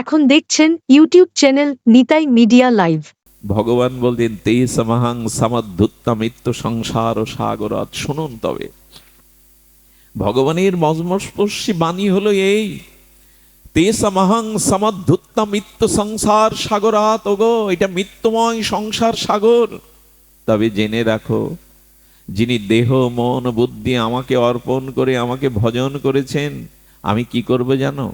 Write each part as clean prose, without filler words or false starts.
এখন দেখছেন YouTube channel Nitai media live. ভগবান বলতেন তে সমহং সমদ্ধুত্তমিত্য সংসার সাগরাত। শুনুন তবে ভগবানের মর্মস্পর্শী বাণী হলো এই, তে সমহং সমদ্ধুত্তমিত্য সংসার সাগরাত। ওগো, এটা মৃত্যুময় সংসার সাগর। তবে জেনে রাখো, যিনি দেহ মন বুদ্ধি আমাকে অর্পণ করে আমাকে ভজন করেছেন, আমি কি করব জানো?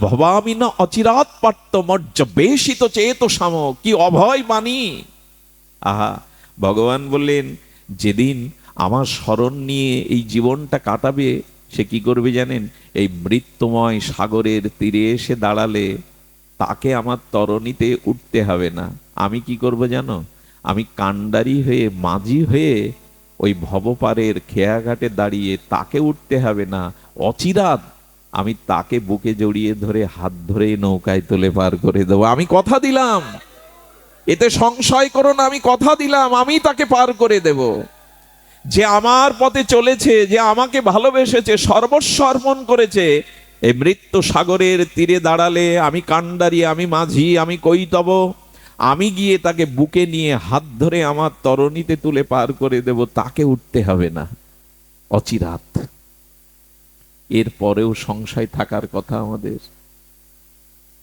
ভবামিনা অচিরাৎ পার্থ মর্য বেশিত চেত সাম। কি অভয় বাণী! আহা, ভগবান বললেন যেদিন আমার স্মরণ নিয়ে এই জীবনটা কাটাবে, সে কি করবে জানেন? এই মৃত্যুময় সাগরের তীরে এসে দাঁড়ালে তাকে আমার তরণীতে উঠতে হবে না। আমি কি করব জানো? আমি কাণ্ডারি হয়ে মাঝি হয়ে ওই ভবপারের খেয়াঘাটে দাঁড়িয়ে তাকে উঠতে হবে না। অচিরাৎ আমি তাকে বুকে জড়িয়ে ধরে হাত ধরে নৌকায় তুলে পার করে দেবো। আমি কথা দিলাম, এতে সংশয় করো না, আমি কথা দিলাম আমি তাকে পার করে দেব। যে আমার পথে চলেছে, যে আমাকে ভালোবেসেছে, সর্বস্ব অর্পণ করেছে, এই মৃত্যু সাগরের তীরে দাঁড়ালে আমি কাণ্ডারি, আমি মাঝি, আমি কৈতব, আমি গিয়ে তাকে বুকে নিয়ে হাত ধরে আমার তরণীতে তুলে পার করে দেব। তাকে উঠতে হবে না অচিরাৎ। এর পরেও সংশয় থাকার কথা আমাদের।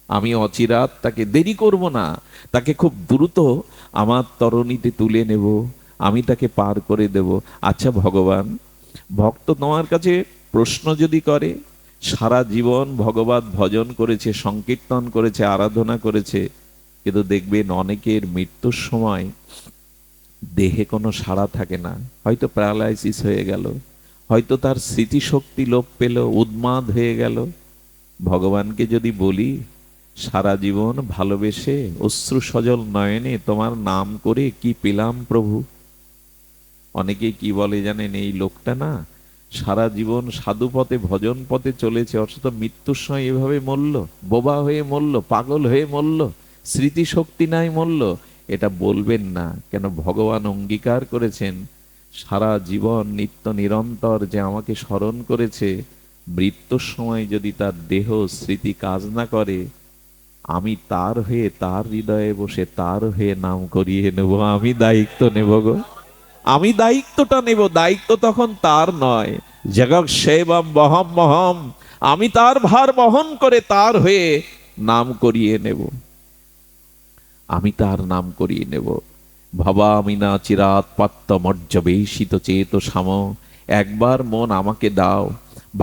আমি অচিরাৎ তাকে দেরি করব না, তাকে খুব দ্রুত আমার তরণীতে তুলে নেব, আমি তাকে পার করে দেব। আচ্ছা ভগবান, ভক্ত তোমার কাছে প্রশ্ন যদি করে, সারা জীবন ভগবত ভজন করেছে, সংকীর্তন করেছে, আরাধনা করেছে, কিন্তু দেখবেন অনেকের মৃত্যুর সময় দেহে কোনো সাড়া থাকে না। হয়তো প্যারালাইসিস হয়ে গেল, হয়তো তার স্মৃতিশক্তি লোপ পেল, উন্মাদ হয়ে গেল। ভগবানকে যদি বলি, সারা জীবন ভালোবেসে অশ্রু সজল নয়নে তোমার নাম করে কি পেলাম প্রভু। অনেকে কি বলে জানেন? এই লোকটা না সারা জীবন সাধু পথে ভজন পথে চলেছে, অথচ মৃত্যুর সময় এভাবে মরল, বোবা হয়ে মরল, পাগল হয়ে মরল, স্মৃতিশক্তি নাই মরল। এটা বলবেন না কেন? ভগবান অঙ্গীকার করেছেন সারা জীবন নিত্য নিরন্তর যে আমাকে স্মরণ করেছে, মৃত্যুর সময় যদি তার দেহ স্মৃতি কাজ না করে, আমি তার হয়ে তার হৃদয়ে বসে তার হয়ে নাম করিয়ে নেব। আমি দায়িত্ব নেব গো, আমি দায়িত্বটা নেব। দায়িত্ব তখন তার নয়। জগৎ সেবম বহম মহম, আমি তার ভার বহন করে তার হয়ে নাম করিয়ে নেব, আমি তার নাম করিয়ে নেব। ভবামি না চিরাৎ পাত্য মর্যবেশিত চেত সাম। একবার মন আমাকে দাও,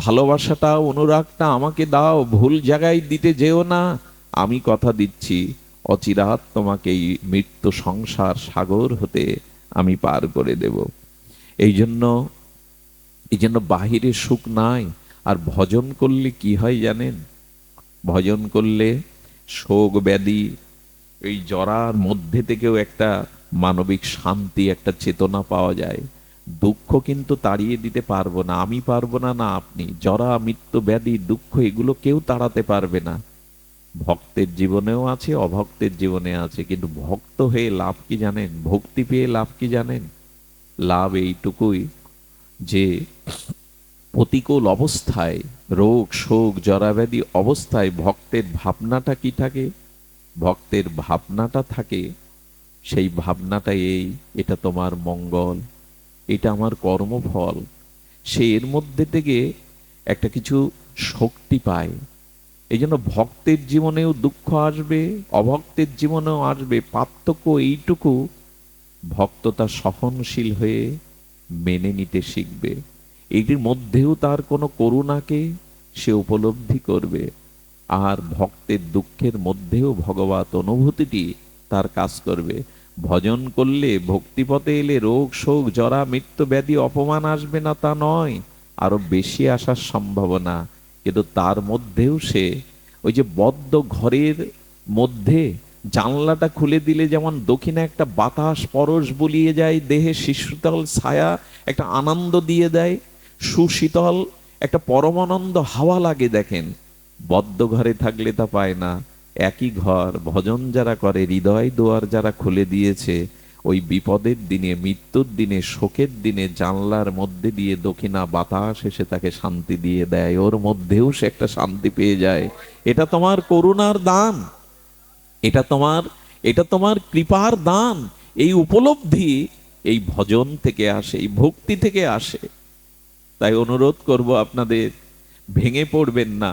ভালোবাসাটা অনুরাগটা আমাকে দাও, ভুল জায়গায় দিতে যেও না। আমি কথা দিচ্ছি অচিরাৎ তোমাকে এই মৃত্যু সংসার সাগর হতে আমি পার করে দেব। এই জন্য বাহিরে সুখ নাই। আর ভজন করলে কি হয় জানেন? ভজন করলে শোক ব্যাধি, এই জরার মধ্যে থেকেও একটা মানবিক শান্তি, একটা চেতনা পাওয়া যায়। দুঃখ কিন্তু তাড়িয়ে দিতে পারবো না, আমি পারবো না, না আপনি। জরা মৃত্যু ব্যাধি দুঃখ এগুলো কেউ তাড়াতে পারবে না। ভক্তের জীবনেও আছে, অভক্তের জীবনে আছে। কিন্তু ভক্ত হয়ে লাভ কি জানেন? ভক্তি পেয়ে লাভ কি জানেন? লাভ এইটুকুই যে প্রতিকূল অবস্থায়, রোগ শোক জরাব্যাধি অবস্থায় ভক্তের ভাবনাটা কি থাকে? ভক্তের ভাবনাটা থাকে, সেই ভাবনাটা এই, এটা তোমার মঙ্গল, এটা আমার কর্মফল। সে এর মধ্যে থেকে একটা কিছু শক্তি পায়। এই জন্য ভক্তের জীবনেও দুঃখ আসবে, অভক্তের জীবনেও আসবে। পার্থক্য এইটুকু, ভক্ত তা সহনশীল হয়ে মেনে নিতে শিখবে। এটির মধ্যেও তার কোনো করুণাকে সে উপলব্ধি করবে। আর ভক্তের দুঃখের মধ্যেও ভগবত অনুভূতিটি তার কাজ করবে। ভজন করলে, ভক্তিপথে এলে রোগ শোক জরা মৃত্যু ব্যাধি অপমান আসবে না তা নয়, আরো বেশি আসার সম্ভাবনা। কিন্তু তার মধ্যেও সে ওই যে বদ্ধ ঘরের মধ্যে জানলাটা খুলে দিলে যেমন দক্ষিণে একটা বাতাস পরশ বুলিয়ে যায়, দেহে শীতল ছায়া একটা আনন্দ দিয়ে দেয়, সুশীতল একটা পরমানন্দ হাওয়া লাগে। দেখেন, বদ্ধ ঘরে থাকলে তা পায় না। একই ঘর ভজন যারা করে, হৃদয় দুয়ার যারা খুলে দিয়েছে, ওই বিপদের দিনে, মৃত্যুর দিনে, শোকের দিনে জানলার মধ্যে দিয়ে দক্ষিণা বাতাস এসে তাকে শান্তি দিয়ে দেয়, ওর মধ্যেও সে একটা শান্তি পেয়ে যায়। এটা তোমার করুণার দান, এটা তোমার কৃপার দান। এই উপলব্ধি এই ভজন থেকে আসে, এই ভক্তি থেকে আসে। তাই অনুরোধ করব আপনাদের, ভেঙে পড়বেন না।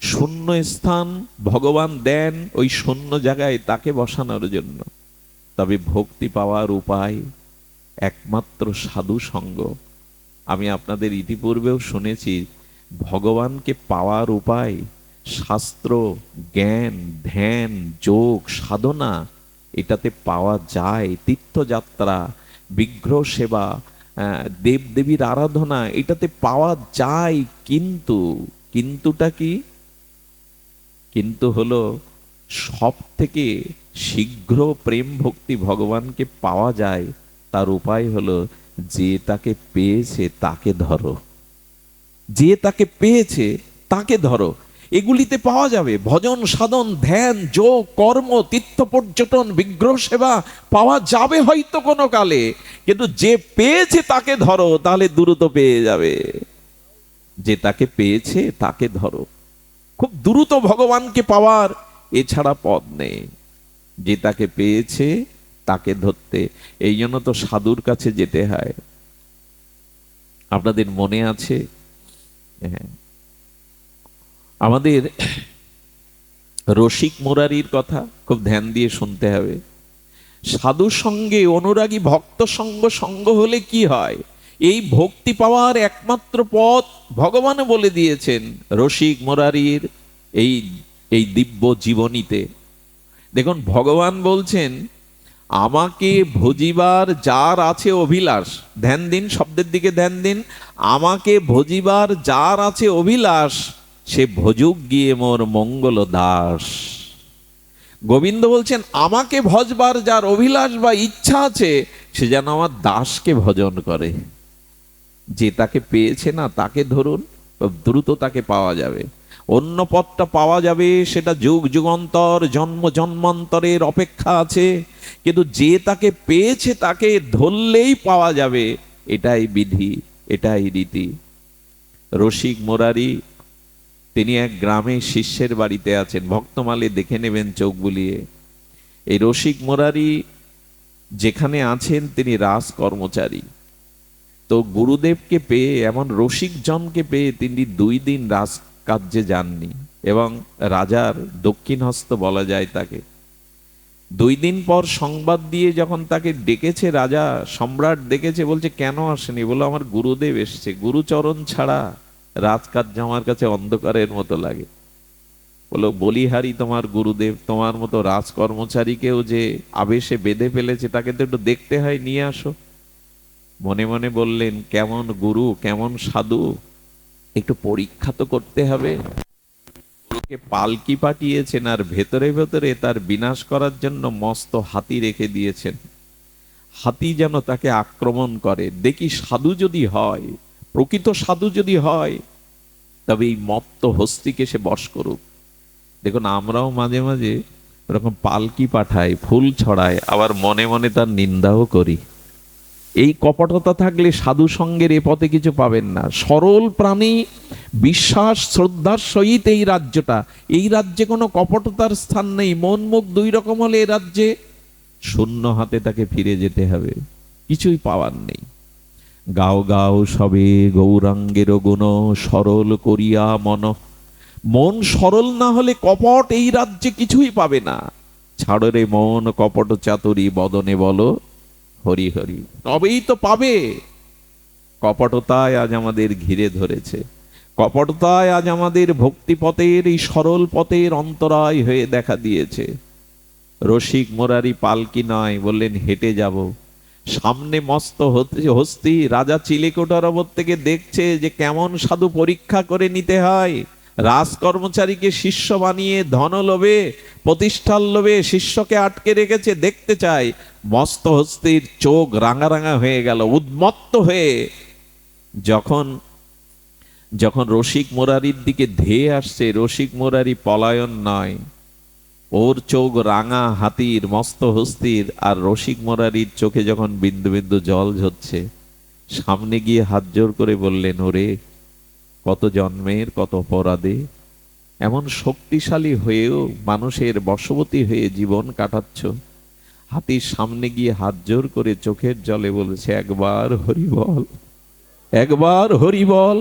শূন্য স্থান ভগবান দেন ওই শূন্য জায়গায় তাকে বসানোর জন্য। তবে ভক্তি পাওয়ার উপায় একমাত্র সাধু সঙ্গ। আমি আপনাদের ইতিপূর্বেও শুনেছি, ভগবানকে পাওয়ার উপায় শাস্ত্র, জ্ঞান, ধ্যান, যোগ, সাধনা, এটাতে পাওয়া যায়। তীর্থযাত্রা, বিগ্রহ সেবা, দেবদেবীর আরাধনা, এটাতে পাওয়া যায়। কিন্তুটা কি? কিন্তু হলো সব থেকে শীঘ্র প্রেম ভক্তি ভগবানকে পাওয়া যায়, তার উপায় হলো যে তাকে পেয়েছে তাকে ধরো, যে তাকে পেয়েছে তাকে ধরো। এগুলিতে পাওয়া যাবে ভজন, সাধন, ধ্যান, যোগ, কর্ম, তীর্থ পর্যটন, বিগ্রহ সেবা পাওয়া যাবে হয়তো কোনো কালে, কিন্তু যে পেয়েছে তাকে ধরো, তাহলে দ্রুত পেয়ে যাবে। যে তাকে পেয়েছে তাকে ধরো, খুব দ্রুত ভগবানকে পাওয়ার এছাড়া পথ নেই। যে তাকে পেয়েছে তাকে ধরতে, এই জন্য তো সাধুর কাছে যেতে হয়। আপনাদের মনে আছে, আমাদের রসিক মুরারির কথা খুব ধ্যান দিয়ে শুনতে হবে। সাধু সঙ্গে অনুরাগী ভক্ত সঙ্গ হলে কি হয়? এই ভক্তি পাওয়ার একমাত্র পথ ভগবান বলে দিয়েছেন রসিক মুরারির এই এই দিব্য জীবনীতে। দেখুন, ভগবান বলছেন, আমাকে ভজিবার যার আছে অভিলাষ, ধ্যান দিন, শব্দের দিকে ধ্যান দিন, আমাকে ভজিবার যার আছে অভিলাষ, সে ভজুক গিয়ে মোর মঙ্গল দাস। গোবিন্দ বলছেন, আমাকে ভজবার যার অভিলাষ বা ইচ্ছা আছে, সে যেন আমার দাসকে ভজন করে। যে তাকে পেয়েছে না তাকে ধরুন, দ্রুত তাকে পাওয়া যাবে। অন্য পথটা পাওয়া যাবে, সেটা যুগ যুগান্তর, জন্ম জন্মান্তরের অপেক্ষা আছে, কিন্তু যে তাকে পেয়েছে তাকে ধরলেই পাওয়া যাবে। এটাই বিধি, এটাই রীতি। রসিক মুরারি তিনি এক গ্রামে শিষ্যের বাড়িতে আছেন, ভক্তমালে দেখে নেবেন চোখ বুলিয়ে। এই রসিক মুরারি যেখানে আছেন তিনি রাজ কর্মচারী। তো গুরুদেবকে পেয়ে, এমন রসিক জনকে পেয়ে তিনি 2 দিন রাজ কার্যে যাননি, এবং রাজার দক্ষিণ হস্ত বলা যায় তাকে। 2 দিন পর সংবাদ দিয়ে যখন তাকে ডেকেছে রাজা, সম্রাট ডেকেছে, বলছে কেন আসেনি? বলো আমার গুরুদেব এসছে। গুরুচরণ ছাড়া রাজকার্য আমার কাছে অন্ধকারের মতো লাগে। বলো, বলিহারি তোমার গুরুদেব, তোমার মতো রাজ কর্মচারীকেও যে আবেশে বেঁধে ফেলেছে, তাকে তো একটু দেখতে হয়, নিয়ে আসো। মনে মনে বললেন, কেমন গুরু, কেমন সাধু, একটু পরীক্ষা তো করতে হবে। গুরুকে পালকি পাঠিয়েছেন, আর ভেতরে ভেতরে তার বিনাশ করার জন্য মস্ত হাতি রেখে দিয়েছেন। হাতি যেন তাকে আক্রমণ করে। দেখি সাধু যদি হয়, প্রকৃত সাধু যদি হয়, তবে এই মত্ত হস্তিকে সে বশ করুক। দেখুন, আমরাও মাঝে মাঝে ওরকম পালকি পাঠাই, ফুল ছড়াই, আবার মনে মনে তার নিন্দাও করি। এই কপটতা থাকলে সাধু সঙ্গের এ পথে কিছু পাবেন না। সরল প্রাণী, বিশ্বাস শ্রদ্ধার সহিত এই রাজ্যে কোনো কপটতার স্থান নেই। মন মুখ 2 রকম হলে এ রাজ্যে শূন্য হাতে তাকে ফিরে যেতে হবে, কিছুই পাওয়ার নেই। গাও গাও সবে গৌরাঙ্গের গুণ, সরল করিয়া মন। মন সরল না হলে কপট এই রাজ্যে কিছুই পাবে না। ছাড়ো রে মন কপট চাতুরী, বদনে বলো হরি হরি, তবেই তো পাবে। কপটতায় আজ আমাদের ঘিরে ধরেছে, কপটতায় আজ আমাদের ভক্তি পথের, এই সরল পথের অন্তরায় হয়ে দেখা দিয়েছে। রসিক মুরারি পালকি নয়, বললেন হেঁটে যাব। সামনে মস্ত হস্তি, রাজা চিলেকোঠার ওপর থেকে দেখছে যে কেমন সাধু পরীক্ষা করে নিতে হয়। রাজকর্মচারীকে শিষ্য বানিয়ে ধন লোভে, প্রতিষ্ঠার লোভে শিষ্যকে আটকে রেখেছে, দেখতে চায়। মস্ত হস্তির চোখ রাঙা রাঙা হয়ে গেল, উন্মত্ত হয়ে যখন যখন রসিক মুরারির দিকে ধেয়ে আসছে, রসিক মুরারি পলায়ন নয়, ওর চোখ রাঙা হাতির, মস্ত হস্তির, আর রসিক মুরারির চোখে যখন বিন্দু বিন্দু জল ঝরছে, সামনে গিয়ে হাত জোর করে বললেন, ওরে কত জন্মের কত অপরাধে এমন শক্তিশালী হয়েও মানুষের বশবর্তী হয়ে জীবন কাটাচ্ছ। হাতির সামনে গিয়ে হাত জোর করে চোখের জলে বলেছে, একবার হরি বল, একবার হরি বল।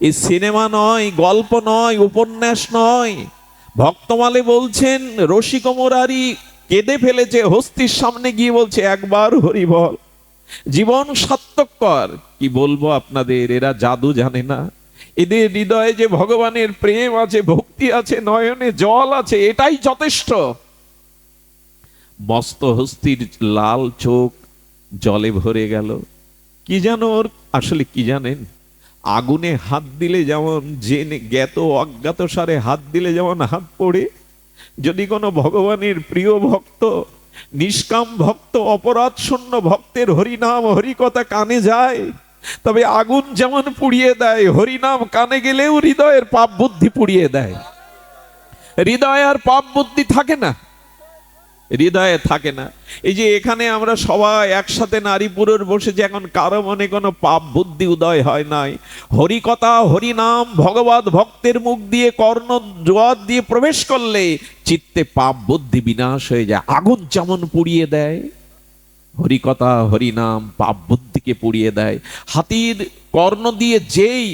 এই সিনেমা নয়, গল্প নয়, উপন্যাস নয়। ভক্তমালে বলছেন রসিক মুরারি কেঁদে ফেলেছে, হস্তির সামনে গিয়ে বলছে, একবার হরি বল। জীবন সার্থক কর। কি বলবো আপনাদের, এরা জাদু জানে না। এদের হৃদয়ে যে ভগবানের প্রেম আছে, ভক্তি আছে, নয়নে জল আছে, এটাই যথেষ্ট। মস্ত হস্তির লাল চোখ জলে ভরে গেল। কি জানো ওর আসলে কি জানেন? আগুনে হাত দিলে যেমন জেনে জ্ঞাত অজ্ঞাত সারে হাত দিলে যেমন হাত পড়ে, যদি কোনো ভগবানের প্রিয় ভক্ত, নিষ্কাম ভক্ত, অপরাধ শূন্য ভক্তের হরিনাম হরিকথা কানে যায়, তবে আগুন যেমন পুড়িয়ে দেয়, হরিনাম কানে গেলেও হৃদয়ের পাপ বুদ্ধি পুড়িয়ে দেয়। হৃদয়ে আর পাপ বুদ্ধি থাকে না, হৃদয়ে থাকে না। এই যে এখানে আমরা সবাই একসাথে নারী পুরুষ বসেছি, এখন কারো মনে কোনো পাপ বুদ্ধি উদয় হয় নাই। হরিকথা হরিনাম ভগবত ভক্তের মুখ দিয়ে কর্ণ জোয়ার দিয়ে প্রবেশ করলে চিত্তে পাপ বুদ্ধি বিনাশ হয়ে যায়। আগুন যেমন পুড়িয়ে দেয়, হরিকথা হরিনাম পাপ বুদ্ধিকে পুড়িয়ে দেয়। হাতির কর্ণ দিয়ে যেই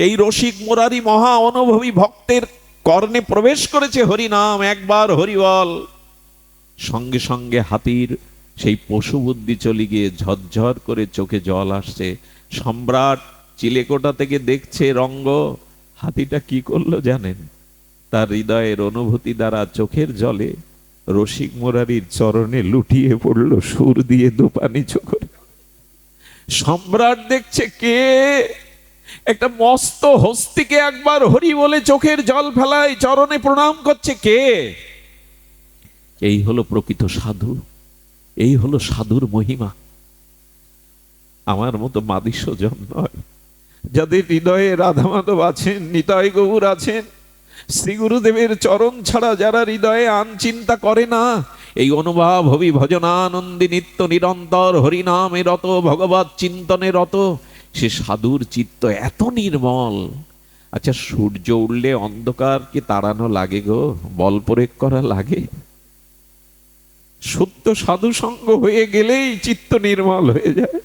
এই রসিক মুরারি মহা অনুভবী ভক্তের কর্ণে প্রবেশ করেছে হরিনাম, একবার হরি বল, সঙ্গে সঙ্গে হাতির সেই পশু বুদ্ধি চলে গিয়ে ঝরঝর করে চোখে জল আসছে। সম্রাট চিলেকোঠা থেকে দেখছে রঙ্গ। হাতিটা কি করলো জানেন? তার হৃদয়ের অনুভূতি দ্বারা চোখের জলে রসিক মুরারির চরণে লুটিয়ে পড়লো, সুর দিয়ে দুপানি চোখে। সম্রাট দেখছে কে একটা মস্ত হস্তিকে একবার হরি বলে চোখের জল ফেলায়, চরণে প্রণাম করছে, কে? এই হলো প্রকৃত সাধু, এই হলো সাধুর মহিমা। আমার মতো মাদিস্যজন নয়, যাদের হৃদয়ে রাধা মাধব আছেন, নিতাই গৌর আছেন, শ্রী গুরুদেবের চরণ ছাড়া যারা হৃদয়ে আন চিন্তা করে না, এই অনুভব হবি ভজনানন্দী নিত্য নিরন্তর হরিনামে রত, ভগবত চিন্তনে রত, সে সাধুর চিত্ত এত নির্মল। আচ্ছা, সূর্য উঠলে অন্ধকারকে তাড়ানো লাগে গো, বল প্রয়োগ করা লাগে? শুদ্ধ সাধু সঙ্গ হয়ে গেলেই চিত্ত নির্মল হয়ে যায়।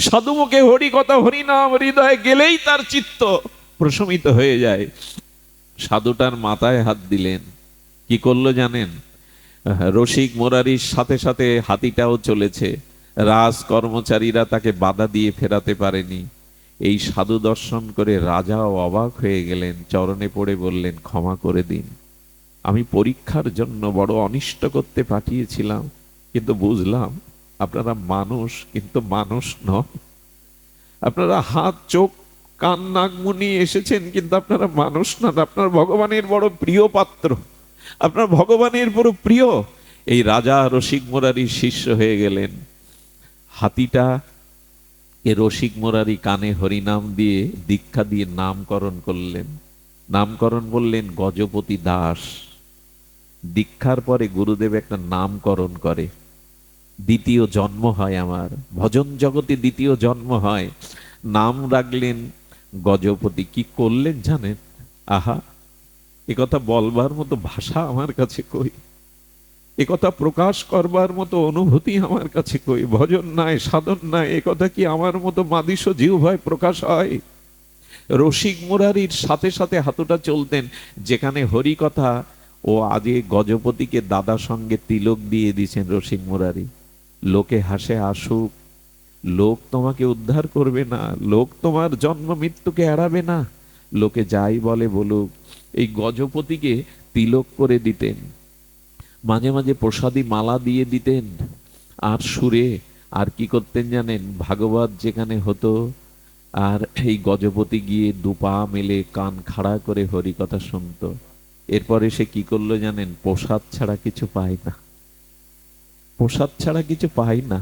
সাধু মুখে হরি কথা হরিনাম হৃদয়ে গেলেই তার চিত্ত প্রশমিত হয়ে যায়। সাধুটার মাথায় হাত দিলেন, কি করলো জানেন? রসিক মুরারির সাথে সাথে হাতিটাও চলেছে। রাজ কর্মচারীরা তাকে বাধা দিয়ে ফেরাতে পারেনি। এই সাধু দর্শন করে রাজাও অবাক হয়ে গেলেন, চরণে পড়ে বললেন, ক্ষমা করে দিন, আমি পরীক্ষার জন্য বড় অনিষ্ট করতে পাঠিয়েছিলাম, কিন্তু বুঝলাম আপনারা মানুষ, কিন্তু মানুষ নয়। আপনারা হাত চোখ কান নাক মুনি এসেছেন, কিন্তু আপনারা মানুষ না। আপনার ভগবানের বড় প্রিয় পাত্র, আপনার ভগবানের বড় প্রিয়। এই রাজা রসিক মুরারির শিষ্য হয়ে গেলেন। হাতিটা এ রসিক মুরারি কানে হরিনাম দিয়ে দীক্ষা দিয়ে নামকরণ করলেন। নামকরণ বললেন গজপতি দাস। দীক্ষার পরে গুরুদেব একটা নামকরণ করে, দ্বিতীয় জন্ম হয় আমার, ভজন জগতে দ্বিতীয় জন্ম হয়। নাম রাখলেন গজপতি। কি করলেন জানেন? আহা, একথা বলবার মতো ভাষা আমার কাছে কই, একথা প্রকাশ করবার মতো অনুভূতি আমার কাছে কই। ভজন নাই, সাধন নাই, একথা কি আমার মতো মাদিস্য জিহ্বায় প্রকাশ হয়? রসিক মুরারির সাথে সাথে হাতুটা চলতেন। যেখানে হরি কথা, ও আজকে গজপতিকে দাদা সঙ্গে তিলক দিয়ে দিয়েছেন রসিক মুরারি। লোকে হাসে আসুক, লোক তোমাকে উদ্ধার করবে না, লোক তোমার জন্ম মৃত্যুকে এড়াবে না, লোকে যাই বলে বলুক। এই গজপতিকে তিলক করে দিতেন, মাঝে মাঝে প্রসাদী মালা দিয়ে দিতেন। আর সুরে আর কি করতেন জানেন? ভাগবত যেখানে হতো, আর এই গজপতি গিয়ে দুপা মেলে কান খাড়া করে হরি কথা শুনতো। এরপরে সে কি করলো জানেন? প্রসাদ ছাড়া কিছু পায় না, প্রসাদ ছাড়া কিছু পাই না।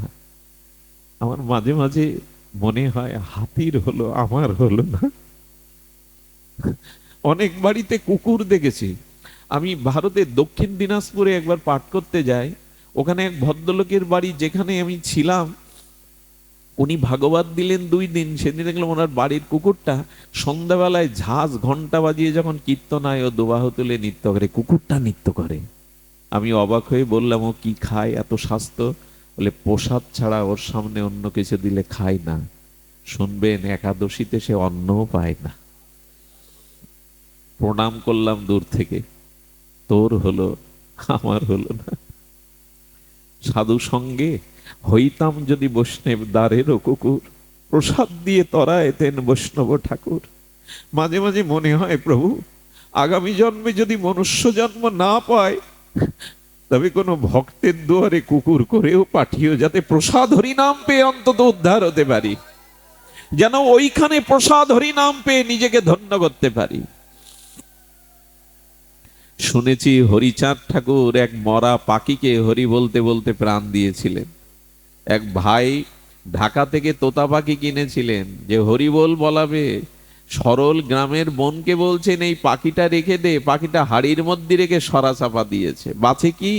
আমার মাঝে মাঝে মনে হয় হাতির হলো, আমার হলো না। অনেক বাড়িতে কুকুর দেখেছি, আমি ভারতের দক্ষিণ দিনাজপুরে একবার পাঠ করতে যাই, ওখানে এক ভদ্রলোকের বাড়ি যেখানে আমি ছিলাম, উনি ভাগবত দিলেন 2 দিন। সেদিন দেখলাম ওনার বাড়ির কুকুরটা সন্ধ্যাবেলায় ঝাঁজ ঘন্টা বাজিয়ে যখন কীর্তনায় ও দোবাহ তুলে নৃত্য করে, কুকুরটা নৃত্য করে। আমি অবাক হয়ে বললাম, ও কি খায় এত স্বাস্থ্য? বলে প্রসাদ ছাড়া ওর সামনে অন্য কিছু দিলে খায় না। শুনবেন, একাদশীতে সে অন্নও পায় না। প্রণাম করলাম দূর থেকে, তোর হলো আমার হলো না। সাধু সঙ্গে হইতাম যদি বৈষ্ণব দ্বারেরও কুকুর, প্রসাদ দিয়ে তরায়েতেন বৈষ্ণব ঠাকুর। মাঝে মাঝে মনে হয়, প্রভু আগামী জন্মে যদি মনুষ্য জন্ম না পায়, তবে কোনো ভক্তের দুয়ারে কুকুর করেও পাঠিও, যাতে প্রসাদ হরিনাম পেয়ে অন্তত উদ্ধার হতে পারি, যেন ওইখানে প্রসাদ হরিনাম পেয়ে নিজেকে ধন্য করতে পারি। শুনেছি হরিচাঁদ ঠাকুর এক মরা পাখিকে হরি বলতে বলতে প্রাণ দিয়েছিলেন। এক ভাই ঢাকা থেকে তোতা পাখি কিনেছিলেন, যে হরি বল বলাবে। সরল গ্রামের বোনকে বলছেন, এই পাখিটা রেখে দে। পাখিটা হাড়ির মধ্যে রেখে সরা চাপা দিয়েছে, বাঁচে কি?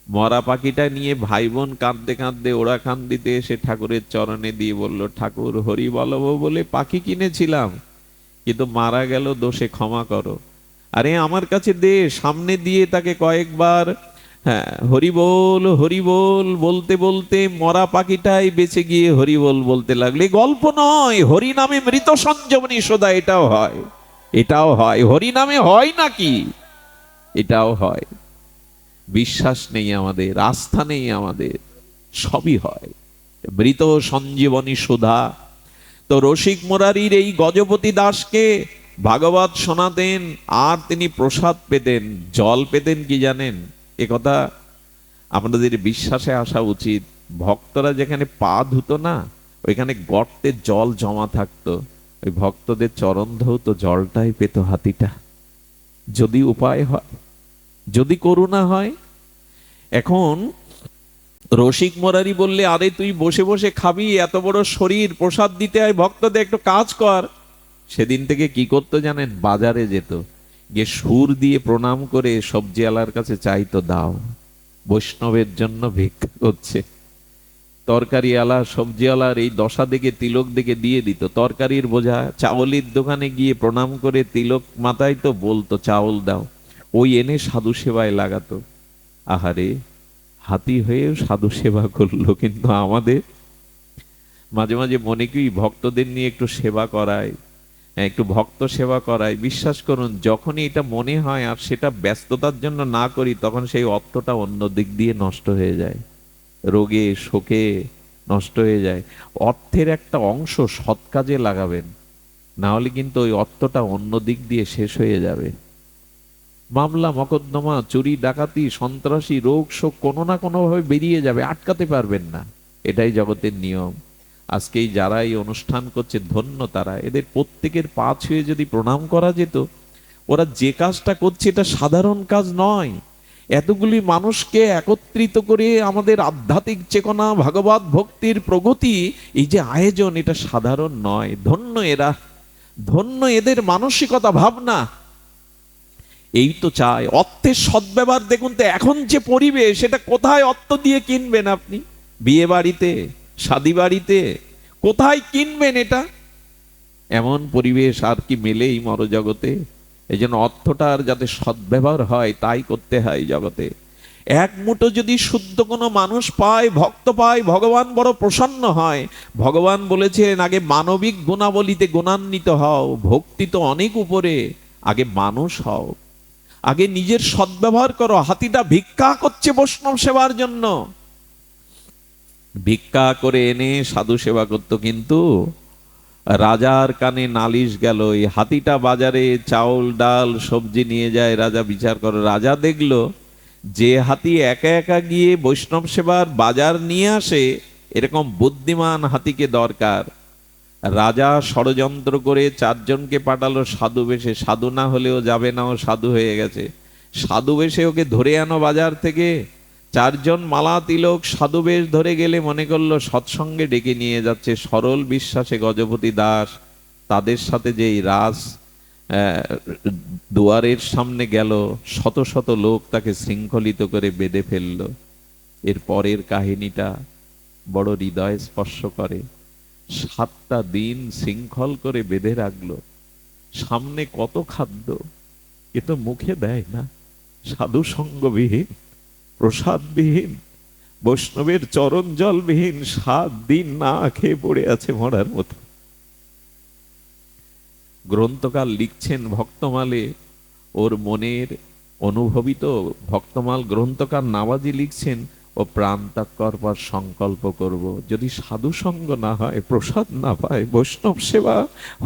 মরা পাখিটা নিয়ে ভাই বোন কাঁদতে কাঁদতে ওরা কান্দিতে এসে ঠাকুরের চরণে দিয়ে বলল, ঠাকুর হরি বলবো বলে পাখি কিনেছিলাম, কিন্তু মারা গেল, দোষে ক্ষমা করো। আরে আমার কাছে দে। সামনে দিয়ে তাকে কয়েকবার হ্যাঁ হরি বল বলতে বলতে মরা পাখিটাই বেঁচে গিয়ে হরি বল বলতে লাগলে। গল্প নয়, হরি নামে মৃত সঞ্জীবনী সদা, এটাও হয়, এটাও হয়। হরি নামে হয় নাকি? এটাও হয়। বিশ্বাস নেই আমাদের, আস্থা নেই আমাদের, সবই হয়। মৃত সঞ্জীবনী সুধা। তো রসিক মুরারির এই গজপতি দাসকে ভাগবত শোনাতেন, আর তিনি প্রসাদ পেতেন। জল পেতেন কি জানেন? এ কথা আমাদের বিশ্বাসে আসা উচিত। ভক্তরা যেখানে পা ধুতো না, ওইখানে গর্তে জল জমা থাকতো, ওই ভক্তদের চরণ ধৌত জলটাই পেত হাতিটা। যদি উপায় হয়, যদি করুণা হয়। এখন রসিক মুরারি বললে, আরে তুই বসে বসে খাবি, এত বড় শরীর, প্রসাদ দিতে হয় ভক্তদের, একটু কাজ কর। সেদিন থেকে কি করতো জানেন? বাজারে যেত, গিয়ে সুর দিয়ে প্রণাম করে সবজিওয়ালার কাছে চাইতো, দাও। বৈষ্ণবের জন্য ভিক্ষা করছে। তরকারিওয়ালা সবজিওয়ালার এই দশা দেখে, তিলক দেখে দিয়ে দিত তরকারির বোঝা। চাউলের দোকানে গিয়ে প্রণাম করে তিলক মাথায় তো বলতো, চাউল দাও। ওই এনে সাধু সেবায় লাগাতো। আহারে, হাতি হয়েও সাধু সেবা করলো। কিন্তু আমাদের মাঝে মাঝে মনে কি ভক্তদের নিয়ে একটু সেবা করায়, একটু ভক্ত সেবা করায়। বিশ্বাস করুন, যখনই এটা মনে হয় আর সেটা ব্যস্ততার জন্য না করি, তখন সেই অর্থটা অন্য দিক দিয়ে নষ্ট হয়ে যায়, রোগে শোকে নষ্ট হয়ে যায়। অর্থের একটা অংশ সৎ কাজে লাগাবেন, না হলে কিন্তু ওই অর্থটা অন্য দিক দিয়ে শেষ হয়ে যাবে। মামলা মকদ্দমা, চুরি ডাকাতি, সন্ত্রাসী, রোগ শোক কোনো না কোনো ভাবে বেরিয়ে যাবে, আটকাতে পারবেন না। এটাই জগতের নিয়ম। আজকেই যারা এই অনুষ্ঠান করছে, ধন্য তারা। এদের প্রত্যেকের পা ছুঁয়ে যদি প্রণাম করা যেত। ওরা যে কাজটা করছে এটা সাধারণ কাজ নয়। এতগুলি মানুষকে একত্রিত করে আমাদের আধ্যাত্মিক চেতনা, ভাগবত ভক্তির প্রগতি, এই যে আয়োজন, এটা সাধারণ নয়। ধন্য এরা, ধন্য এদের মানসিকতা, ভাবনা। এই তো চাই অর্থের সদ্ব্যবহার। দেখুন তো এখন যে পরিবেশ, সেটা কোথায় অর্থ দিয়ে কিনবেন আপনি? বিয়ে বাড়িতে, শাদী বাড়িতে কোথায় কিনবেন এটা? এমন পরিবেশ আর কি মেলে এই মরজগতে? এই জন্য অর্থটার যাতে সদ্ব্যবহার হয়, তাই করতে হয় জগতে। এক মুঠো যদি শুদ্ধ কোনো মানুষ পায়, ভক্ত পায়, ভগবান বড় প্রসন্ন হয়। ভগবান বলেছেন, আগে মানবিক গুণাবলীতে গুণান্বিত হও, ভক্তি তো অনেক উপরে, আগে মানুষ হও, আগে নিজের সদ্ব্যবহার করো। হাতিটা ভিক্ষা করছে বৈষ্ণব সেবার জন্য, ভিক্ষা করে এনে সাধু সেবা করত। কিন্তু রাজার কানে নালিশ গেল, এই হাতিটা বাজারে চাউল ডাল সবজি নিয়ে যায়, রাজা বিচার করে। রাজা দেখলো, যে হাতি একা একা গিয়ে বৈষ্ণব সেবার বাজার নিয়ে আসে, এরকম বুদ্ধিমান হাতিকে দরকার। রাজা ষড়যন্ত্র করে 4 জনকে পাঠালো সাধু বেশে। সাধু না হলেও যাবে না, ও সাধু হয়ে গেছে। সাধু বেশে ওকে ধরে আনো বাজার থেকে। 4 জন মালা তিলক সাধু বেশ ধরে গেলে মনে করলো সৎসঙ্গে ডেকে নিয়ে যাচ্ছে। সরল বিশ্বাসে গজপতি দাস তাদের সাথে যে রাস আহ, দুয়ারের সামনে গেল, শত শত লোক তাকে শৃঙ্খলিত করে বেঁধে ফেলল। এর পরের কাহিনীটা বড় হৃদয় স্পর্শ করে। 7টা দিন শৃঙ্খল করে বেঁধে রাখলো। সামনে কত খাদ্য, এ তো মুখে দেয় না। সাধু সঙ্গবিহীন, প্রসাদবিহীন, বৈষ্ণবের চরণ জলবিহীন 7 দিন না খেয়ে পড়ে আছে মরার মতো। গ্রন্থকার লিখছেন ভক্তমালে, ওর মনের অনুভবিত ভক্তমাল গ্রন্থকার নামাজি লিখছেন, ও প্রাণ ত্যাগ করবার সংকল্প করব। যদি সাধু সঙ্গ না হয়, প্রসাদ না পায়, বৈষ্ণব সেবা,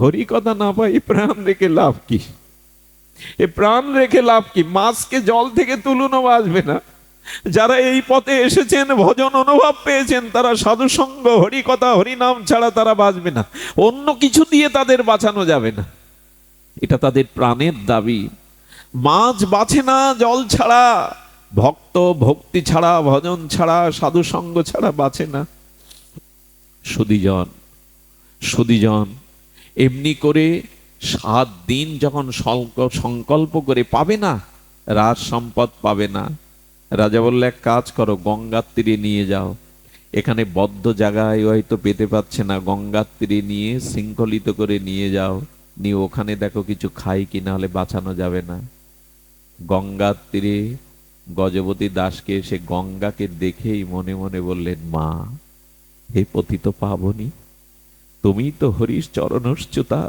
হরিকথা না পায়, প্রাণ রেখে লাভ কি? এ প্রাণ রেখে লাভ কি? মাছকে জল থেকে তুলুনও বাঁচবে না। যারা এই পথে এসেছেন, ভজন অনুভব পেয়েছেন, তারা সাধু সঙ্গ, হরিকথা, হরিনাম ছাড়া তারা বাঁচবে না। অন্য কিছু দিয়ে তাদের বাঁচানো যাবে না, এটা তাদের প্রাণের দাবি। মাছ বাঁচে না জল ছাড়া, ভক্ত ভক্তি ছাড়া, ভজন ছাড়া, সাধু সঙ্গ ছাড়া বাঁচে না। সুধীজন, সুধীজন, এমনি করে 7 দিন যখন সংকল্প করে, পাবে না, রাজ সম্পদ পাবে না। রাজা বললে, এক কাজ করো, গঙ্গার তীরে নিয়ে যাও। এখানে বদ্ধ জায়গায় হয়তো পেতে পাচ্ছে না, গঙ্গার তীরে নিয়ে শৃঙ্খলিত করে নিয়ে যাও, নিয়ে ওখানে দেখো কিছু খাই কিনা, হলে বাঁচানো যাবে না। গঙ্গার তীরে গজপতি দাসকে, সে গঙ্গাকে দেখেই মনে মনে বললেন, মা, হে পতিত পাবনী, তুমি তো হরির চরণচ্যুতা,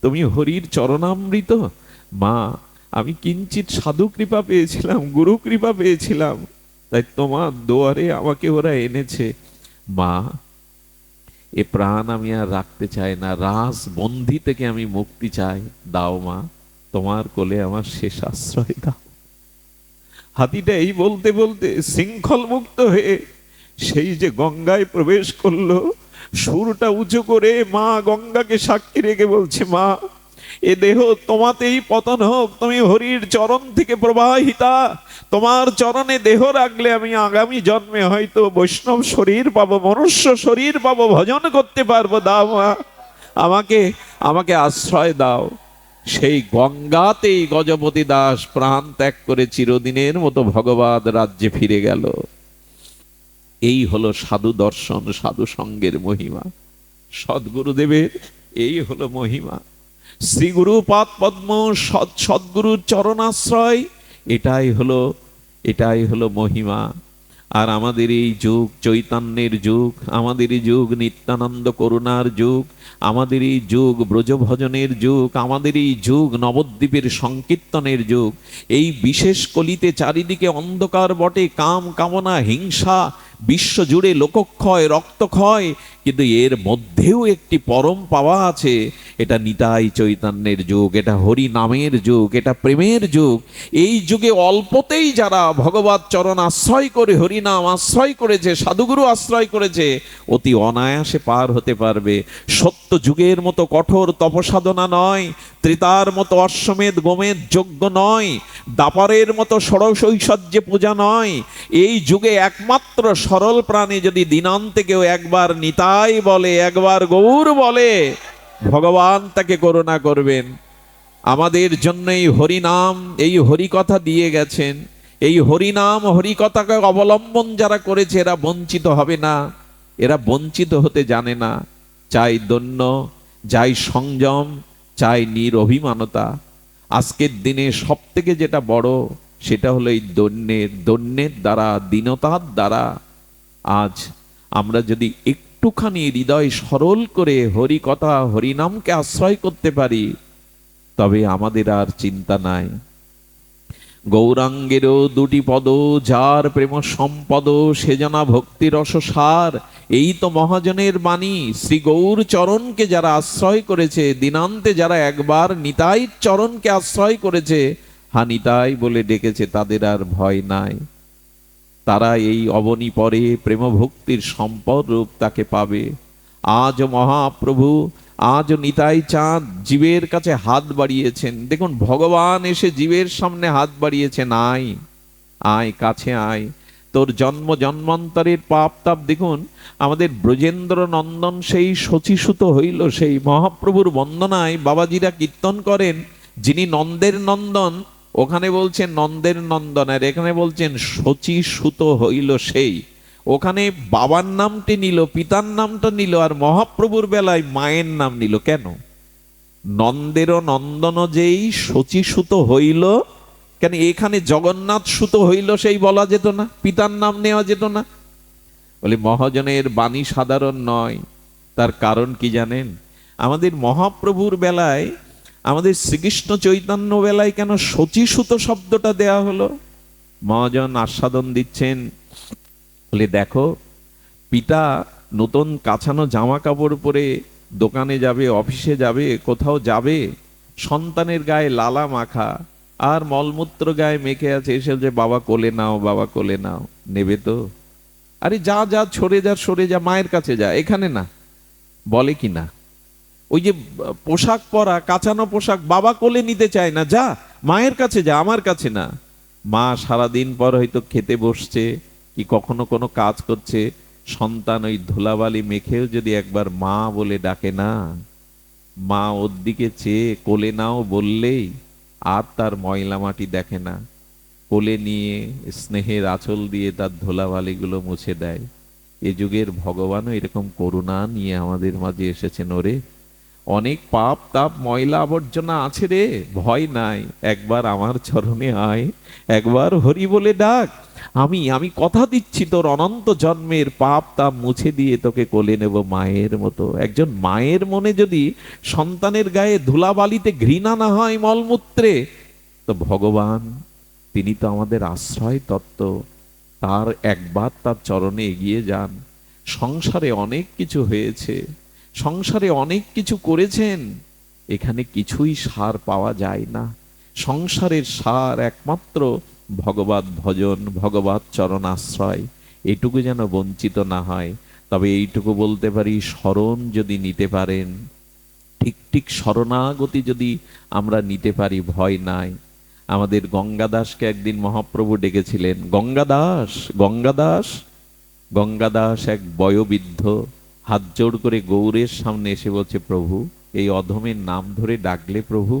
তুমি হরির চরণামৃত। মা, আমি কিঞ্চিত সাধু কৃপা পেয়েছিলাম, গুরু কৃপা পেয়েছিলাম, তাই তোমার দুয়ারে আমাকে ওরা এনেছে। মা, এ প্রাণ আমি আর রাখতে চাই না, রাস বন্ধি থেকে আমি মুক্তি চাই, দাও মা, তোমার কোলে আমার শেষ আশ্রয় দাও। হাতিটা এই বলতে বলতে শৃঙ্খল মুক্ত হয়ে সেই যে গঙ্গায় প্রবেশ করলো, সুরটা উঁচু করে মা গঙ্গাকে সাক্ষী রেখে বলছে, মা, এ দেহ তোমাতেই পতন হোক, তুমি হরির চরণ থেকে প্রবাহিতা, তোমার চরণে দেহ রাখলে আমি আগামী জন্মে হয়তো বৈষ্ণব শরীর পাবো, মনুষ্য শরীর পাবো, ভজন করতে পারবো, দাও মা, আমাকে আশ্রয় দাও। সেই গঙ্গাতেই গজপতি দাস প্রাণ ত্যাগ করে চিরদিনের মতো ভগবত রাজ্যে ফিরে গেল। এই হলো সাধু দর্শন, সাধু সঙ্গের মহিমা। সদ্গুরুদেবের এই হলো মহিমা। শ্রীগুরু পাদ পদ্ম, সদ্গুরুর চরণাশ্রয়, এটাই হলো মহিমা। আর আমাদের এই যুগ চৈতন্যের যুগ, আমাদের এই যুগ নিত্যানন্দ করুণার যুগ, আমাদের এই যুগ ব্রজভজনের যুগ, আমাদের এই যুগ নবদ্বীপের সংকীর্তনের যুগ। এই বিশেষ কলিতে চারিদিকে অন্ধকার বটে, কাম কামনা হিংসা, বিশ্বজুড়ে লোকক্ষয় রক্তক্ষয়, কিন্তু এর মধ্যেও একটি পরম পাওয়া আছে। এটা নিতাই চৈতন্যের যুগ, এটা হরি নামের যুগ, এটা প্রেমের যুগ। এই যুগে অল্পতেই যারা ভগবত চরণ আশ্রয় করে, হরি নাম আশ্রয় করেছে, সাধুগুরু আশ্রয় করেছে, অতি অনায়াসে পার হতে পারবে। সত্য যুগের মতো কঠোর তপসাধনা নয়, ত্রেতার মতো অশ্বমেধ গোমেধ যজ্ঞ নয়, দাপারের মতো ষড়শৈশ্বর্যে পূজা নয়। এই যুগে একমাত্র সরল প্রাণে যদি দিনান্তে কেউ একবার নিতাই বলে, একবার গৌর বলে, ভগবান তাকে করুণা করবেন। আমাদের জন্য এই হরিনাম, এই হরিকথা দিয়ে গেছেন। এই হরিনাম হরিকথাকে অবলম্বন যারা করেছে, এরা বঞ্চিত হবে না, এরা বঞ্চিত হতে জানে না। চাই দন্য, চাই সংযম, চাই নিরভিমানতা। আজকের দিনে সব থেকে যেটা বড়, সেটা হলো এই দন্যের দ্বারা, দীনতার দ্বারা। আজ আমরা যদি একটুখানি হৃদয় সরল করে হরিকথা হরিনামকে আশ্রয় করতে পারি, তবে আমাদের আর চিন্তা নাই। গৌরাঙ্গেরও 2টি পদ, যার প্রেম সম্পদ, সে জানা ভক্তি রসসার। এই তো মহাজনের বাণী। শ্রী গৌর চরণকে যারা আশ্রয় করেছে, দিনান্তে যারা একবার নিতাই চরণকে আশ্রয় করেছে, হা নিতাই বলে ডেকেছে, তাদের আর ভয় নাই। তারা এই অবনী পরে প্রেম ভক্তির সম্পদ রূপ তাকে পাবে। আজ মহাপ্রভু, আজ নিতাই চাঁদ জীবের কাছে হাত বাড়িয়েছেন। দেখুন, ভগবান এসে জীবের সামনে হাত বাড়িয়েছেন, আয় আয়, কাছে আয়। তোর জন্ম জন্মান্তরের পাপ তাপ দেখুন। আমাদের ব্রজেন্দ্র নন্দন সেই শচীসুত হইল, সেই মহাপ্রভুর বন্দনায় বাবাজিরা কীর্তন করেন, যিনি নন্দের নন্দন, ওখানে বলছেন নন্দের নন্দন, আর এখানে বলছেন শচীসুত হইল সেই। ওখানে বাবার নামটি নিল, পিতার নামটা নিল, আর মহাপ্রভুর বেলায় মায়ের নাম নিল। কেন? নন্দের নন্দন যেই শচীসুত হইল, কেন এখানে জগন্নাথ সুত হইল সেই বলা যেত না? পিতার নাম নেওয়া যেত না? বলে মহাজনের বাণী সাধারণ নয়। তার কারণ কি জানেন? আমাদের মহাপ্রভুর বেলায়, আমাদের শ্রীকৃষ্ণ চৈতন্য বেলায় কেন শচীসুত শব্দটা দেয়া হলো? মহাজন আস্বাদন দিচ্ছেন, বলে দেখো, পিতা নতুন কাছানো জামা কাপড় পরে দোকানে যাবে, অফিসে যাবে, কোথাও যাবে, সন্তানের গায়ে লালা মাখা আর মলমূত্র গায়ে মেখে আছে, এসে যে বাবা কোলে নাও, বাবা কোলে নাও, নেবে তো? আরে যা যা, সরে যা, সরে যা, মায়ের কাছে যা, এখানে না। বলে কি না? ওই যে পোশাক পরা, কাঁচানো পোশাক বাবা কোলে নিতে চায় না, যা মায়ের কাছে যা, আমার কাছে না। মা সারাদিন পর হয়তো খেতে বসছে কি কখনো কোনো কাজ করছে, সন্তান ওই ধুলাবালি মেখেও যদি একবার মা বলে ডাকে না, মা ওর দিকে চেয়ে কোলে নাও বললেই আর তার ময়লা মাটি দেখে না, কোলে নিয়ে স্নেহের আঁচল দিয়ে তার ধুলাবালিগুলো মুছে দেয়। এ যুগের ভগবানও এরকম করুণা নিয়ে আমাদের মাঝে এসেছেন। ওরে, অনেক পাপ তাপ ময়লা আবর্জনা আছে রে, ভয় নাই, একবার আমার চরণে আয়, একবার হরি বলে ডাক, আমি কথা দিচ্ছি তোর অনন্ত জন্মের পাপ তাপ মুছে দিয়ে তোকে কোলে নেব মায়ের মতো। একজন মায়ের মনে যদি সন্তানের গায়ে ধুলাবালিতে ঘৃণা না হয়, মলমূত্রে, তো ভগবান তিনি তো আমাদের আশ্রয় তত্ত্ব। তার একবার তার চরণে এগিয়ে যান। সংসারে অনেক কিছু হয়েছে, সংসারে অনেক কিছু করেছেন, এখানে কিছুই সার পাওয়া যায় না। সংসারের সার একমাত্র ভগবত ভজন, ভগবত চরণ আশ্রয়। এটুকু যেন বঞ্চিত না হয়। তবে এইটুকু বলতে পারি, শরণ যদি নিতে পারেন, ঠিক ঠিক শরণাগতি যদি আমরা নিতে পারি, ভয় নাই। আমাদের গঙ্গাদাসকে একদিন মহাপ্রভু ডেকেছিলেন, গঙ্গাদাস, গঙ্গাদাস। গঙ্গাদাস এক বয়োবৃদ্ধ হাত জোড় করে গৌরের সামনে এসে বলছে, প্রভু এই অধমের নাম ধরে ডাকলে প্রভু,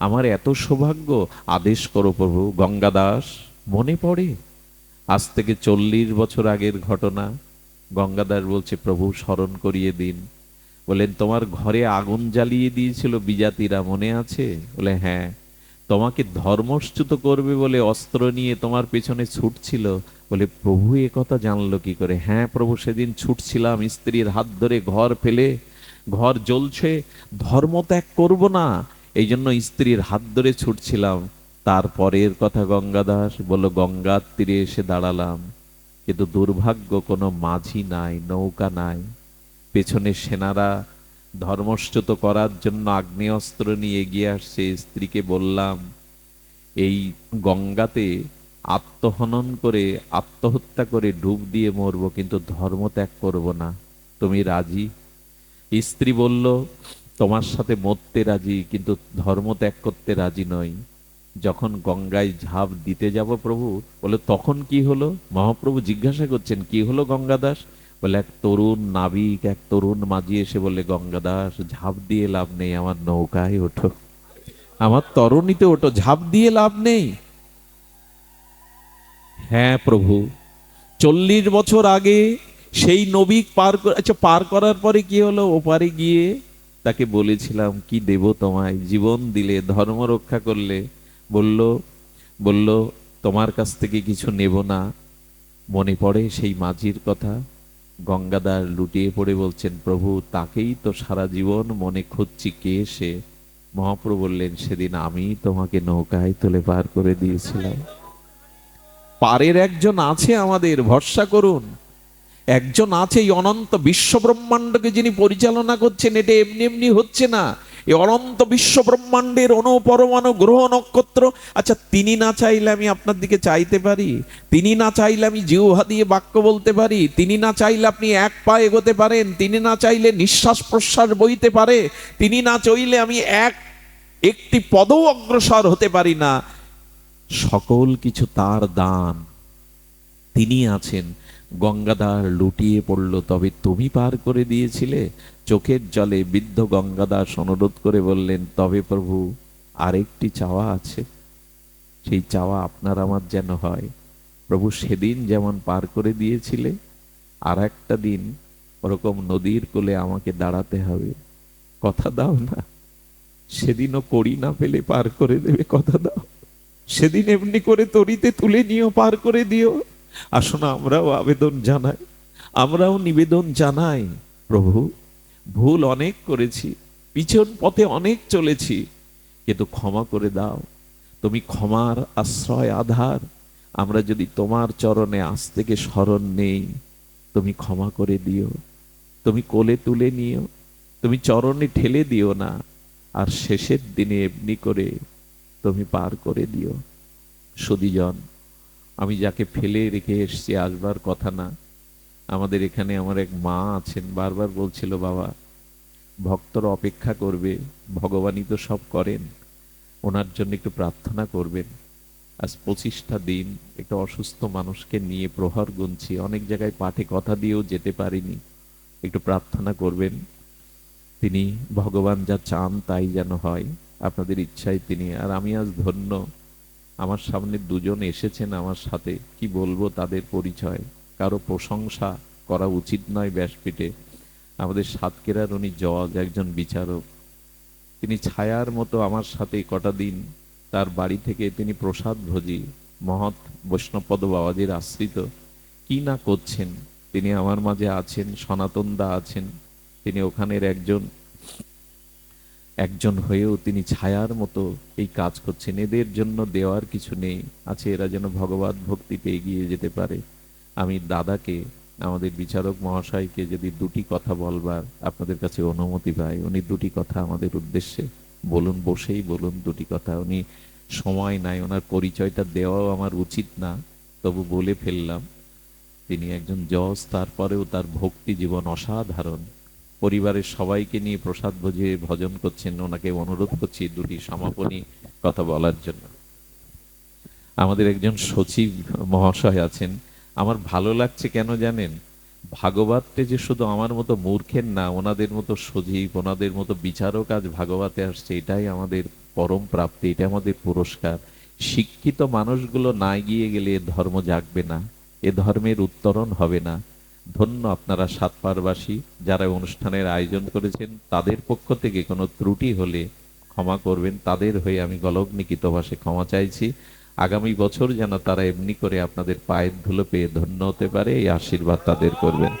আমার এত সৌভাগ্য, আদেশ করো প্রভু। গঙ্গাদাস মনে পড়ে আজ থেকে 40 বছর আগের ঘটনা। গঙ্গাদাস বলছে, প্রভু স্মরণ করিয়ে দিন। বলেন, তোমার ঘরে আগুন জ্বালিয়ে দিয়েছিল বিজাতিরা, মনে আছে? বলে হ্যাঁ। তোমাকে ধর্মচ্যুত করবে বলে অস্ত্র নিয়ে তোমার পেছনে ছুটছিল। বলে প্রভু এ কথা জানলো কি করে? হ্যাঁ প্রভু, সেদিন ছুটছিলাম স্ত্রীর হাত ধরে, ঘর ফেলে, ঘর জ্বলছে, ধর্ম ত্যাগ করব না, এই জন্য স্ত্রীর হাত ধরে ছুটছিলাম। তারপরের কথা গঙ্গাদাস বলল, গঙ্গার তীরে এসে দাঁড়ালাম, কিন্তু দুর্ভাগ্য কোনো মাঝি নাই, নৌকা নাই। পেছনে সেনারা ধর্মচ্যুত করার জন্য আগ্নেয়াস্ত্র নিয়ে এগিয়ে আসছে। স্ত্রীকে বললাম, এই গঙ্গাতে আত্মহনন করে, আত্মহত্যা করে ডুব দিয়ে মরব, কিন্তু ধর্ম ত্যাগ করব না, তুমি রাজি? স্ত্রী বলল, তোমার সাথে মরতে রাজি, কিন্তু ধর্ম ত্যাগ করতে রাজি নই। যখন গঙ্গায় ঝাঁপ দিতে যাব প্রভু, বলে তখন কি হলো? মহাপ্রভু জিজ্ঞাসা করছেন, কি হলো গঙ্গাদাস? বলে এক তরুণ নাবিক, এক তরুণ মাঝি এসে বলে, গঙ্গাদাস ঝাঁপ দিয়ে লাভ নেই, আমার নৌকায় ওঠো, আমার তরুণীতে ওঠো, ঝাঁপ দিয়ে লাভ নেই। হ্যাঁ প্রভু, 40 বছর আগে সেই নবী পার করার পরে কি হলো? ওপারে গিয়ে তাকে বলেছিলাম, কি দেব তোমায়, জীবন দিলে, ধর্ম রক্ষা করলে। বলল বলল তোমার কাছ থেকে কিছু নেব না। মনে পড়ে সেই মাঝির কথা। গঙ্গাদার লুটিয়ে পড়ে বলছেন, প্রভু তাকেই তো সারা জীবন মনে খুঁজছি, কে সে? মহাপ্রভু বললেন, সেদিন আমি তোমাকে নৌকায় তুলে পার করে দিয়েছিলাম। পারের একজন আছে, আমাদের ভরসা করুন। একজন আছে, এই অনন্ত বিশ্ব ব্রহ্মাণ্ডকে যিনি পরিচালনা করছেন। এটা এমনি এমনি হচ্ছে না। এই অনন্ত বিশ্ব ব্রহ্মাণ্ডের অনুপরমাণু গ্রহ নক্ষত্র, আচ্ছা তিনি না চাইলে আমি আপনার দিকে চাইতে পারি? তিনি না চাইলে আমি জিহ্বা দিয়ে বাক্য বলতে পারি? তিনি না চাইলে আপনি এক পা এগোতে পারেন? তিনি না চাইলে নিঃশ্বাস প্রশ্বাস বইতে পারে? তিনি না চাইলে আমি একটি পদও অগ্রসর হতে পারি না। সকল কিছু তার দান, তিনি আছেন। গঙ্গাধর লুটিয়ে পড়ল, তবে তুমি পার করে দিয়েছিলে। চোখের জলে বৃদ্ধ গঙ্গাদাস অনুরোধ করে বললেন, তবে প্রভু আরেকটি চাওয়া আছে, সেই চাওয়া আপনার আমার যেন হয়। প্রভু সেদিন যেমন পার করে দিয়েছিলে, আর একটা দিন ওরকম নদীর কোলে আমাকে দাঁড়াতে হবে, কথা দাও না? সেদিনও করি না পেলে পার করে দেবে, কথা দাও? সেদিন এমনি করে তরিতে তুলে নিও, পার করে দিও। আসুন আমরাও আবেদন জানাই, আমরাও নিবেদন জানাই, প্রভু ভুল অনেক করেছি, পিছন পথে অনেক চলেছি, কিন্তু ক্ষমা করে দাও। তুমি ক্ষমার আশ্রয় আধার। আমরা যদি তোমার চরণে আজ থেকে শরণ নেই, তুমি ক্ষমা করে দিও, তুমি কোলে তুলে নিও, তুমি চরণে ঠেলে দিও না, আর শেষের দিনে এমনি করে তুমি পার করে দিও। সুধীজন, আমি যাকে ফেলে রেখে এসছি আসবার কথা না, আমাদের এখানে আমার এক মা আছেন, বারবার বলছিল, বাবা ভক্তরা অপেক্ষা করবে, ভগবানই তো সব করেন, ওনার জন্য একটু প্রার্থনা করবেন। আজ 25টা দিন একটা অসুস্থ মানুষকে নিয়ে প্রহর গুনছি, অনেক জায়গায় পাঠে কথা দিয়েও যেতে পারিনি, একটু প্রার্থনা করবেন। তিনি ভগবান যা চান তাই যেন হয়, আপনাদের ইচ্ছাই তিনি। আর আমি আজ ধন্য, আমার সামনে দুজন এসেছেন আমার সাথে, কি বলবো তাদের পরিচয়, কারো প্রশংসা করা উচিত নয় ব্যাসপীঠে। আমাদের সাতক্ষীরার উনি জজ, একজন বিচারক, তিনি ছায়ার মতো আমার সাথে কটা দিন তার বাড়ি থেকে তিনি প্রসাদ ভোজি, মহৎ বৈষ্ণবপদ বাবাজির আশ্রিত, কি না করছেন। তিনি আমার মাঝে আছেন, সনাতন দা আছেন, তিনি ওখানের একজন একজন হয়েও তিনি ছায়ার মতো এই কাজ করছেন। এদের জন্য দেওয়ার কিছু নেই, আছে এরা যেন ভগবত ভক্তিতে এগিয়ে যেতে পারে। আমি দাদাকে, আমাদের বিচারক মহাশয়কে যদি দুটি কথা বলবার আপনাদের কাছে অনুমতি পাই, উনি দুটি কথা আমাদের উদ্দেশ্যে বলুন, বসেই বলুন দুটি কথা। উনি সময় নাই, ওনার পরিচয়টা দেওয়াও আমার উচিত না, তবু বলে ফেললাম। তিনি একজন জজ, তারপরেও তার ভক্তি জীবন অসাধারণ। পরিবারের সবাইকে নিয়ে প্রসাদ ভোজে ভজন করছেন। ওনাকে অনুরোধ করছি দুটি সমাপনী কথা বলার জন্য। আমাদের একজন সচিব মহাশয় আছেন, আমার ভালো লাগছে কেন জানেন? ভাগবতে যে শুধু আমার মতো মূর্খের না, ওনাদের মতো সজীব, ওনাদের মতো বিচারক আজ ভাগবতে আসছে, এটাই আমাদের পরম প্রাপ্তি, এটা আমাদের পুরস্কার। শিক্ষিত মানুষগুলো না গিয়ে গেলে এ ধর্ম জাগবে না, এ ধর্মের উত্তরণ হবে না। ধন্য আপনারা সাতপাড়বাসী, যারা অনুষ্ঠানের আয়োজন করেছেন, তাদের পক্ষ থেকে কোনো ত্রুটি হলে ক্ষমা করবেন, তাদের হয়ে আমি গলগ্নিকিত ভাষে ক্ষমা চাইছি। আগামী বছর যেন তারা এমনি করে আপনাদের পায়ের ধুলো পেয়ে ধন্য হতে পারে, এই আশীর্বাদ তাদের করবেন।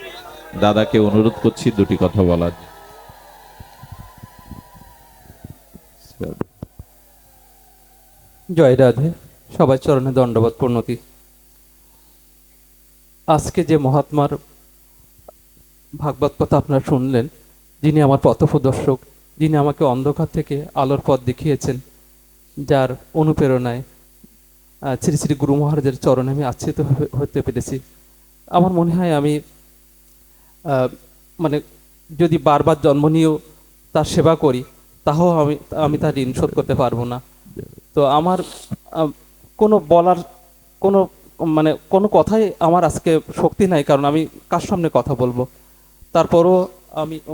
দাদাকে অনুরোধ করছি দুটি কথা বলার। জয় রাধে, সবাই চরণে দণ্ডবত প্রণতি। আজকে যে মহাত্মার ভাগবত কথা আপনারা শুনলেন, যিনি আমার পথপ্রদর্শক, যিনি আমাকে অন্ধকার থেকে আলোর পথ দেখিয়েছেন, যার অনুপ্রেরণায় শ্রী শ্রী গুরু মহারাজের চরণে আমি আশ্রিত হতে পেরেছি। আমার মনে হয় আমি মানে যদি বারবার জন্ম নিয়েও তার সেবা করি, তাও আমি তার ঋণ শোধ করতে পারবো না। তো আমার কোনো বলার কোনো কোনো কথাই আমার আজকে শক্তি নাই, কারণ আমি কার সামনে কথা বলবো। তারপরও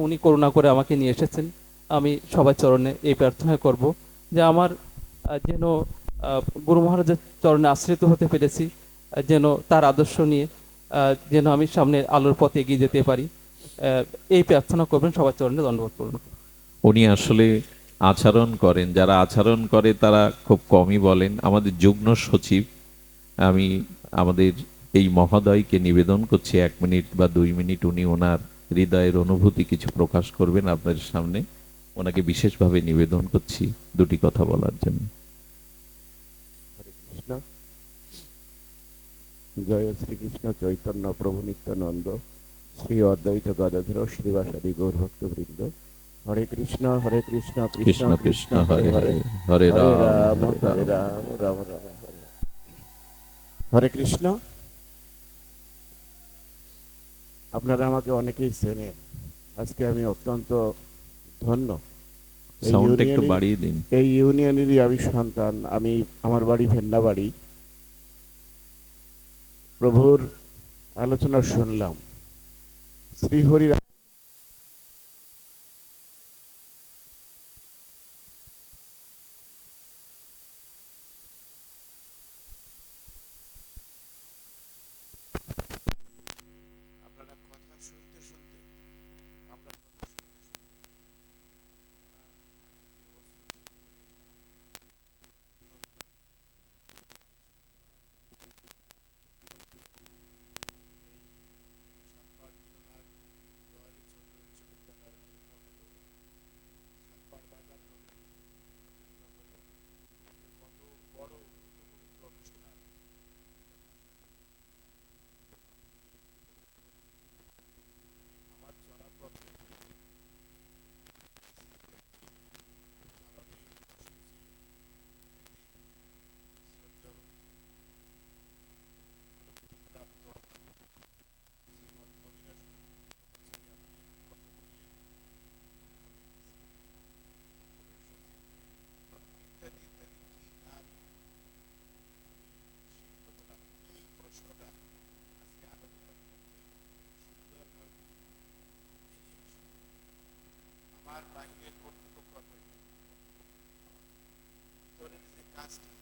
উনি করুণা করে আমাকে নিয়ে এসেছেন। আমি সবার চরণে এই প্রার্থনা করব যে আমার যেন গুরু মহারাজের চরণে আশ্রিত হতে পেরেছি, যেন তার আদর্শ নিয়ে যেন আমি সামনে আলোর পথে এগিয়ে যেতে পারি, এই প্রার্থনা করবেন, সবার চরণে দণ্ডবোধ করবেন। উনি আসলে আচরণ করেন, যারা আচরণ করে তারা খুব কমই বলেন। আমাদের যুগ্ম সচিব, আমি আমাদের এই মহোদয়কে নিবেদন করছি 1 মিনিট বা 2 মিনিট উনি ওনার হৃদয়ের অনুভূতি কিছু প্রকাশ করবেন আপনাদের সামনে। ওনাকে বিশেষভাবে নিবেদন করছি দুটি কথা বলার জন্য। কৃষ্ণ, জয় শ্রীকৃষ্ণ চৈতন্য প্রভু নিত্যানন্দ, শ্রী অদ্বৈত গদাধর শ্রীবাসাদি গৌর ভক্তবৃন্দ। হরে কৃষ্ণ কৃষ্ণ কৃষ্ণ কৃষ্ণ হরে হরে, হরে হরে রাম রাম হরে হরে রাম। রাম রাম রাম হরে। হরে কৃষ্ণ। আপনারা আমাকে অনেকেই চেনেন, আজকে আমি অত্যন্ত ধন্য। সাউন্ডটা একটু বাড়িয়ে দিন। এই ইউনিয়নেরই আমি সন্তান। আমার বাড়ি ভেন্না বাড়ি। প্রভুর আলোচনা শুনলাম। শ্রীহরি আপনারা কথা শুনতে শুনতে আমরা কথা শুনতে শুনতে সাতপাড় মিলনার রয়্যাল চন্দ্র উচ্চ বিদ্যালয় প্রতিষ্ঠা হলো, সাতপাড় বাজার নগরী প্রতিষ্ঠা হলো। কত বড় কত পবিত্র অনুষ্ঠান! আমার চলার পথে স্মরণে বসেছি শ্রদ্ধেয় মুক্তিপ্রাপ্ত শ্রীমৎ মদিনা শরীফ মুফতি আপনি কথা বললেন ইত্যাদি ইত্যাদি কি নাম শিখতে পেলাম। এই প্রশ্নটা আজকে আলোচনার মধ্যে সুন্দরভাবে বেরিয়ে এসেছে। আমার বাহিরের কর্তৃপক্ষ ভিতরের যে কাজটা